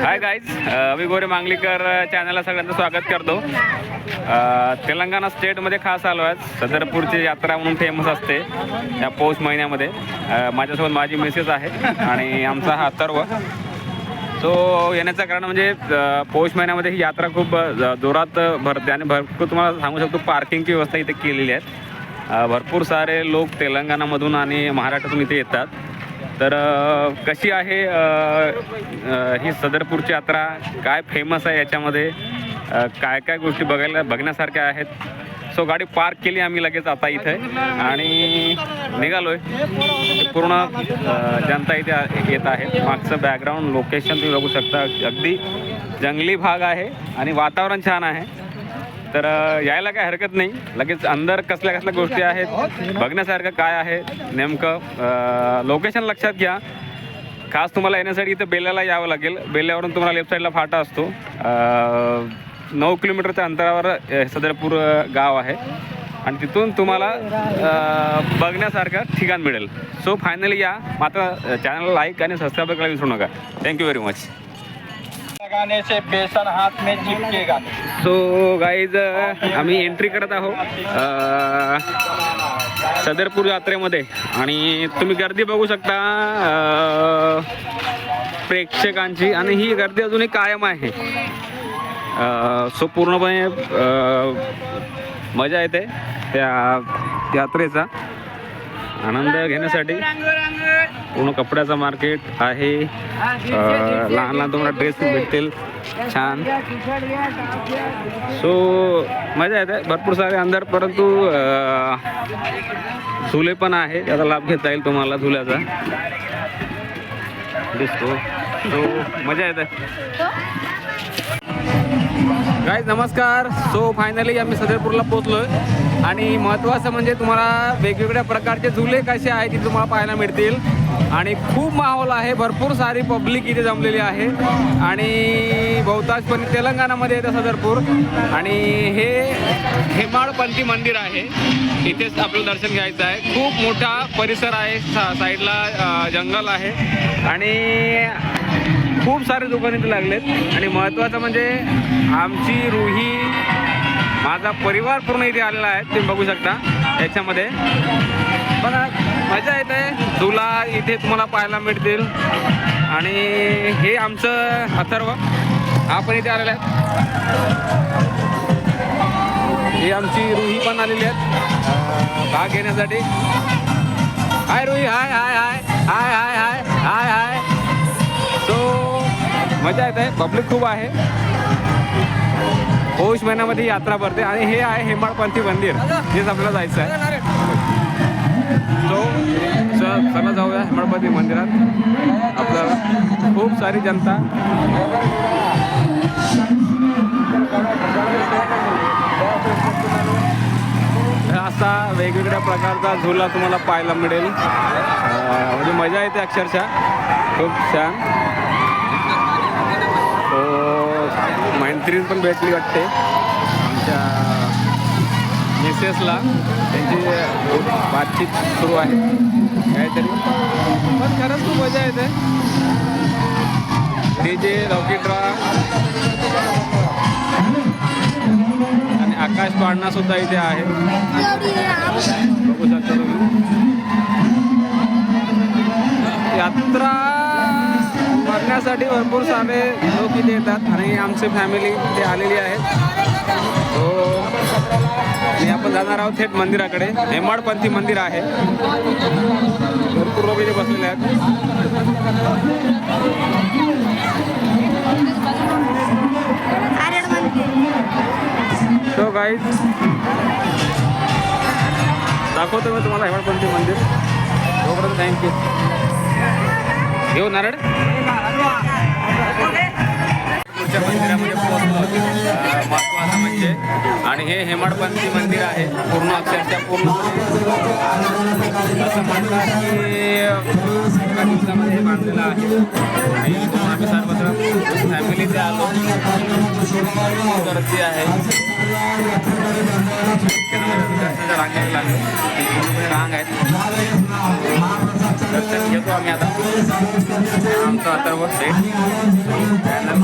Hi guys, अभि गोरे मांगलीकर चॅनलला सगळ्यांचं स्वागत करतो. तेलंगणा स्टेटमध्ये खास आलो आहे. सदरपूरची यात्रा म्हणून फेमस असते या पौष महिन्यामध्ये. माझ्यासोबत माझी मिसेस आहे आणि आमचा हा अथर्व. सो येण्याचं कारण म्हणजे पौष महिन्यामध्ये ही यात्रा खूप जोरात भरते आणि भरपूर तुम्हाला सांगू शकतो पार्किंगची व्यवस्था इथे केलेली आहे. भरपूर सारे लोक तेलंगणामधून आणि महाराष्ट्रातून इथे येतात. तर कशी आहे ही सदरपूरची यात्रा, काय फेमस आहे याच्यामध्ये, काय काय गोष्टी बघण्यासारख्या आहेत. सो गाडी पार्क केली आम्ही लगेच आता इथे आणि निघालोय. पूर्ण जनता इथे येत आहे. मागचं बॅकग्राऊंड लोकेशन तुम्ही बघू शकता, अगदी जंगली भाग आहे आणि वातावरण छान आहे. तर यायला काय हरकत नाही. लगेच अंदर कसल्या कसल्या गोष्टी आहेत, बघण्यासारखं काय आहे नेमकं, लोकेशन लक्षात घ्या. खास तुम्हाला येण्यासाठी इथं बेल्याला यावं लागेल. बेल्यावरून तुम्हाला लेफ्ट साईडला फाटा असतो. 9 किलोमीटरच्या अंतरावर सदरपूर गाव आहे आणि तिथून तुम्हाला बघण्यासारखं ठिकाण मिळेल. सो फायनली या. मात्र चॅनलला लाईक आणि सबस्क्राईब करायला विसरू नका. Thank you very much. लगाने से बेसन हाथ में चिपकेगा. सो गाईज, आम्ही एंट्री करत आहोत सदरपूर यात्रेमध्ये आणि तुम्ही गर्दी बघू शकता प्रेक्षकांची, आणि ही गर्दी अजूनही कायम आहे. सो पूर्णपणे मजा येते त्या यात्रेचा आनंद घेण्यासाठी. पूर्ण कपड्याचं मार्केट आहे. लहान लहान तुम्हाला ड्रेस भेटतील छान. सो मजा येते भरपूर सारे अंदर, परंतु झुले पण आहे, त्याचा लाभ घेता येईल तुम्हाला झुल्याचा. दिसतो. सो मजा येते. गाईज नमस्कार. सो फायनली आम्ही सदरपूरला पोचलोय आणि महत्त्वाचं म्हणजे तुम्हाला वेगवेगळ्या प्रकारचे झुले कसे आहेत ते तुम्हाला पाहायला मिळतील आणि खूप माहोल आहे. भरपूर सारी पब्लिक इथे जमलेली आहे आणि बहुतांशपणे तेलंगणामध्ये येतं सदरपूर. आणि हे हेमाडपंथी मंदिर आहे. इथेच आपलं दर्शन घ्यायचं आहे. खूप मोठा परिसर आहे. साईडला जंगल आहे आणि खूप सारे दुकान इथे लागलेत. आणि महत्त्वाचं म्हणजे आमची रुही, माझा परिवार पूर्ण इथे आलेला आहे. तुम्ही बघू शकता याच्यामध्ये. पण मजा येते. झुला इथे तुम्हाला पाहायला मिळतील. आणि हे आमचं अथर्व, हा पण इथे आलेला आहे. ही आमची रुही पण आलेली आहेत भाग घेण्यासाठी. हाय रुही, हाय हाय हाय हाय हाय हाय हाय हाय. सो मजा येत आहे. पब्लिक खूप आहे. पौष महिन्यामध्ये यात्रा भरते आणि हे आहे हेमाडपंथी मंदिर, हेच आपल्याला जायचं आहे. सो चला जाऊया हेमाडपंथी मंदिरात. आपल्याला खूप सारी जनता असा वेगवेगळ्या प्रकारचा झुला तुम्हाला पाहायला मिळेल. म्हणजे मजा येते अक्षरशः. खूप छान. मैत्रीण पण भेटली वाटते आमच्या मिसेसला. त्यांची बातचीत सुरू आहे काहीतरी. पण खरंच खूप मजा येते. डीजे, रॉकेट रॉक आणि आकाश पाळणा सुद्धा इथे आहे. बघू शकता तुम्ही. यात्रा बघण्यासाठी भरपूर सारे लोक इथे येतात आणि आमची फॅमिली इथे आलेली आहे. आणि आपण जाणार आहोत थेट मंदिराकडे. हेमाडपंथी मंदिर आहे. भरपूर लोक इथे बसलेले आहेत. सो गाईज, दाखवतो मी तुम्हाला हेमाडपंथी मंदिर. तोपर्यंत थँक्यू. घेऊ नारळ. पुढच्या मंदिरामध्ये पोहोचलो. महत्त्वाचं म्हणजे, आणि हे हेमाडपंथी मंदिर आहे. पूर्ण अक्षरशः पूर्ण असं म्हणतात की एका दिवसामध्ये हे बांधलेलं आहे. आणि आम्ही सर्वत्र फॅमिलीचे आलो. गर्दी आहे. रांगायला लागलो. रांग आहेत. दर्शन घेतो आम्ही आता. आमचं अथर्व सेठ चॅनल